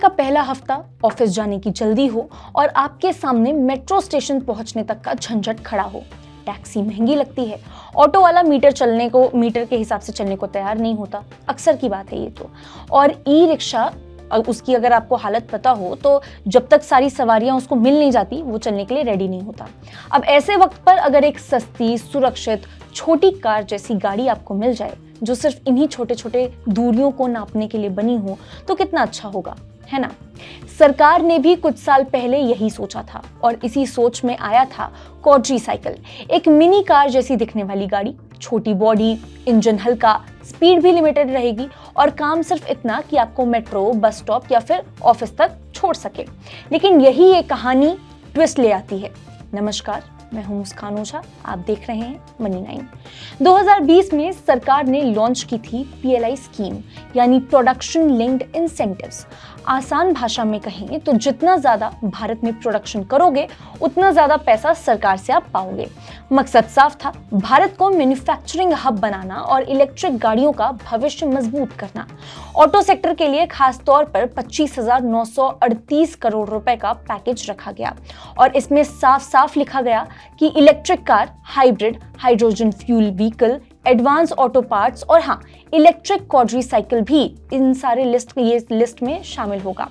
का पहला हफ्ता, ऑफिस जाने की जल्दी हो और आपके सामने मेट्रो स्टेशन पहुंचने तक का झंझट खड़ा हो। टैक्सी महंगी लगती है, ऑटो वाला मीटर के हिसाब से चलने को तैयार नहीं होता, अक्सर की बात है ये तो। और ई रिक्शा, उसकी अगर आपको हालत पता हो तो जब तक सारी सवारियां उसको मिल नहीं जाती वो चलने के लिए रेडी नहीं होता। अब ऐसे वक्त पर अगर एक सस्ती, सुरक्षित, छोटी कार जैसी गाड़ी आपको मिल जाए जो सिर्फ इन्हीं छोटे छोटे दूरियों को नापने के लिए बनी हो तो कितना अच्छा होगा, है ना। सरकार ने भी कुछ साल पहले यही सोचा था और इसी सोच में आया था क्वाड्रीसाइकिल, एक मिनी कार जैसी दिखने वाली गाड़ी, छोटी बॉडी, इंजन हल्का, स्पीड भी लिमिटेड रहेगी और काम सिर्फ इतना कि आपको मेट्रो, बस स्टॉप या फिर ऑफिस तक छोड़ सके। लेकिन यही ये कहानी ट्विस्ट ले आती है। नमस्कार, मैं हूं मुस्कान ओझा, आप देख रहे हैं मनी 9। 2020 में सरकार ने लॉन्च की थी PLI स्कीम, यानी प्रोडक्शन लिंक्ड इंसेंटिव्स। आसान भाषा में कहें तो जितना ज्यादा भारत में प्रोडक्शन करोगे उतना ज्यादा पैसा सरकार से आप पाओगे। मकसद साफ था, भारत को मैन्युफैक्चरिंग हब बनाना और इलेक्ट्रिक गाड़ियों का भविष्य मजबूत करना। ऑटो सेक्टर के लिए खास तौर पर 25,938 करोड़ रुपए का पैकेज रखा गया और इसमें साफ साफ लिखा गया कि electric car, hybrid, hydrogen fuel vehicle, advance auto parts और हाँ, इलेक्ट्रिक क्वाड्रीसाइकिल भी इन सारे लिस्ट में शामिल होगा।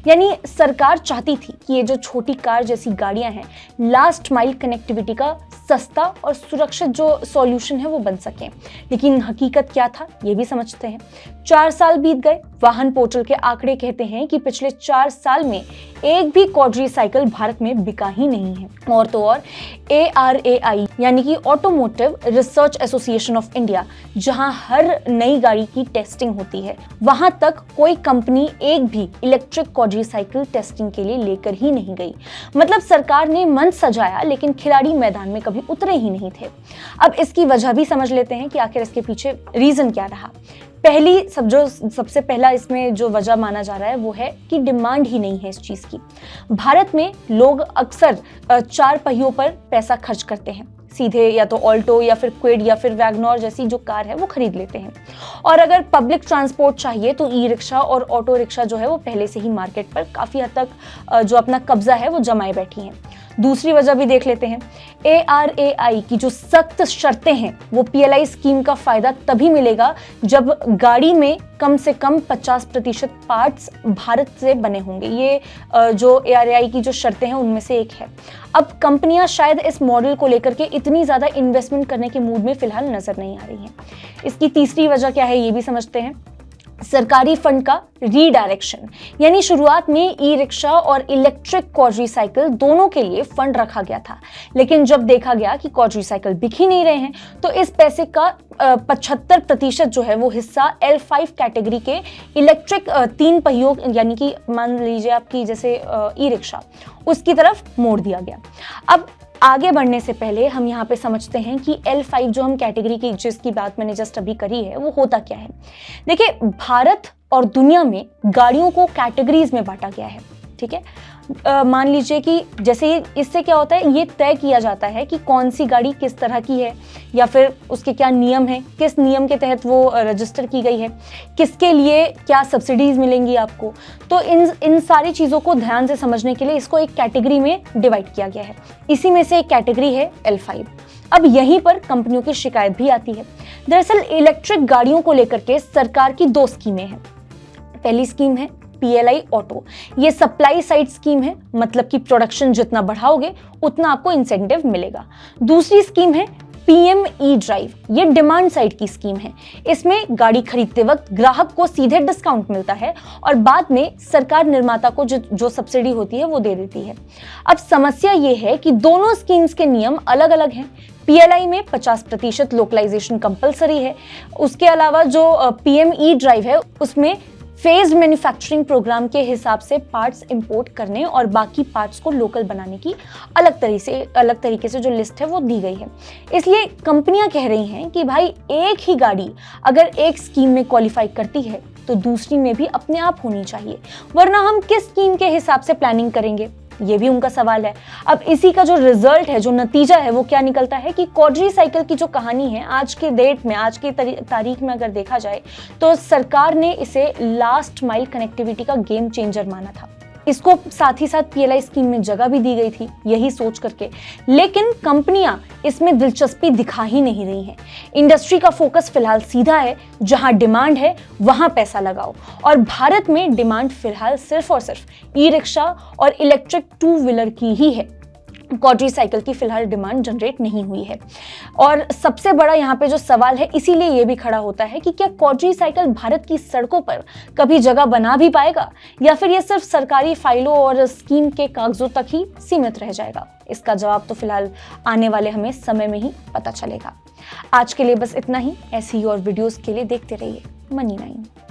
यानी सरकार चाहती थी कि ये जो छोटी कार जैसी गाड़ियां हैं, लास्ट माइल कनेक्टिविटी का सस्ता और सुरक्षित जो सॉल्यूशन है वो बन सके। लेकिन हकीकत क्या था ये भी समझते हैं। 4 साल बीत गए, वाहन पोर्टल के आंकड़े कहते हैं कि पिछले 4 साल में एक भी क्वाड्रीसाइकिल भारत में बिका ही नहीं है। और तो और ARAI यानी कि automotive research association of India, जहां हर नई गाड़ी की टेस्टिंग होती है, वहां तक कोई कंपनी एक भी इलेक्ट्रिक क्वाड्रीसाइकिल टेस्टिंग के लिए लेकर ही नहीं गई। मतलब सरकार ने मंच सजाया लेकिन खिलाड़ी मैदान में कभी उतरे ही नहीं थे। अब इसकी वजह भी समझ लेते हैं कि आखिर इसके पीछे रीजन क्या रहा। सबसे पहला इसमें जो वजह माना जा रहा है वो है कि डिमांड ही नहीं है इस चीज की। भारत में लोग अक्सर 4 पहियों पर पैसा खर्च करते हैं, सीधे या तो ऑल्टो या फिर क्विड या फिर वैगनॉर जैसी जो कार है वो खरीद लेते हैं। और अगर पब्लिक ट्रांसपोर्ट चाहिए तो ई रिक्शा और ऑटो रिक्शा जो है वो पहले से ही मार्केट पर काफी हद तक जो अपना कब्जा है वो जमाए बैठी हैं। दूसरी वजह भी देख लेते हैं। ARAI की जो सख्त शर्तें हैं वो PLI स्कीम का फायदा तभी मिलेगा जब गाड़ी में कम से कम 50% पार्ट्स भारत से बने होंगे। ये जो ARAI की जो शर्तें हैं उनमें से एक है। अब कंपनियां शायद इस मॉडल को लेकर के इतनी ज्यादा इन्वेस्टमेंट करने के मूड में फिलहाल नजर नहीं आ रही हैं। इसकी तीसरी वजह क्या है ये भी समझते हैं। सरकारी फंड का रीडायरेक्शन, यानी शुरुआत में ई रिक्शा और इलेक्ट्रिक क्वाड्रीसाइकिल दोनों के लिए फंड रखा गया था, लेकिन जब देखा गया कि क्वाड्रीसाइकिल बिक ही नहीं रहे हैं तो इस पैसे का 75% जो है वो हिस्सा L5 कैटेगरी के इलेक्ट्रिक 3 पहियों यानी कि मान लीजिए आपकी जैसे ई रिक्शा, उसकी तरफ मोड़ दिया गया। अब आगे बढ़ने से पहले हम यहाँ पे समझते हैं कि L5 जो हम कैटेगरी की जिसकी बात मैंने जस्ट अभी करी है वो होता क्या है। देखिए, भारत और दुनिया में गाड़ियों को कैटेगरीज में बांटा गया है, ठीक है। मान लीजिए कि जैसे इससे क्या होता है, ये तय किया जाता है कि कौन सी गाड़ी किस तरह की है या फिर उसके क्या नियम है, किस नियम के तहत वो रजिस्टर की गई है, किसके लिए क्या सब्सिडीज मिलेंगी आपको। तो इन सारी चीज़ों को ध्यान से समझने के लिए इसको एक कैटेगरी में डिवाइड किया गया है। इसी में से एक कैटेगरी है L5। अब यहीं पर कंपनियों की शिकायत भी आती है। दरअसल इलेक्ट्रिक गाड़ियों को लेकर के सरकार की 2 स्कीमें हैं। पहली स्कीम है PLI ऑटो, ये सप्लाई साइड स्कीम है, मतलब कि प्रोडक्शन जितना बढ़ाओगे उतना आपको इंसेंटिव मिलेगा। दूसरी स्कीम है PM E-ड्राइव, ये डिमांड साइड की स्कीम है। इसमें गाड़ी खरीदते वक्त ग्राहक को सीधे डिस्काउंट मिलता है और बाद में सरकार निर्माता को जो सब्सिडी होती है वो दे देती है। अब समस्या ये है कि दोनों स्कीम्स के नियम अलग अलग हैं। PLI में 50% लोकलाइजेशन कंपलसरी है। उसके अलावा जो PM E-ड्राइव है उसमें फेज मैन्युफैक्चरिंग प्रोग्राम के हिसाब से पार्ट्स इंपोर्ट करने और बाकी पार्ट्स को लोकल बनाने की अलग तरीके से जो लिस्ट है वो दी गई है। इसलिए कंपनियां कह रही हैं कि भाई एक ही गाड़ी अगर एक स्कीम में क्वालिफाई करती है तो दूसरी में भी अपने आप होनी चाहिए, वरना हम किस स्कीम के हिसाब से प्लानिंग करेंगे। ये भी उनका सवाल है। अब इसी का जो रिजल्ट है, जो नतीजा है, वो क्या निकलता है कि क्वाड्री साइकिल की जो कहानी है आज के डेट में, आज की तारीख में अगर देखा जाए तो सरकार ने इसे लास्ट माइल कनेक्टिविटी का गेम चेंजर माना था। इसको साथ ही साथ PLI स्कीम में जगह भी दी गई थी यही सोच करके, लेकिन कंपनियां इसमें दिलचस्पी दिखा ही नहीं रही हैं। इंडस्ट्री का फोकस फिलहाल सीधा है, जहां डिमांड है वहां पैसा लगाओ, और भारत में डिमांड फिलहाल सिर्फ और सिर्फ ई-रिक्शा और इलेक्ट्रिक 2 व्हीलर की ही है। क्वाड्री साइकिल की फिलहाल डिमांड जनरेट नहीं हुई है। और सबसे बड़ा यहाँ पे जो सवाल है, इसीलिए ये भी खड़ा होता है कि क्या क्वाड्री साइकिल भारत की सड़कों पर कभी जगह बना भी पाएगा, या फिर ये सिर्फ सरकारी फाइलों और स्कीम के कागजों तक ही सीमित रह जाएगा। इसका जवाब तो फिलहाल आने वाले हमें समय में ही पता चलेगा। आज के लिए बस इतना ही। ऐसी ही और वीडियोस के लिए देखते रहिए मनी9।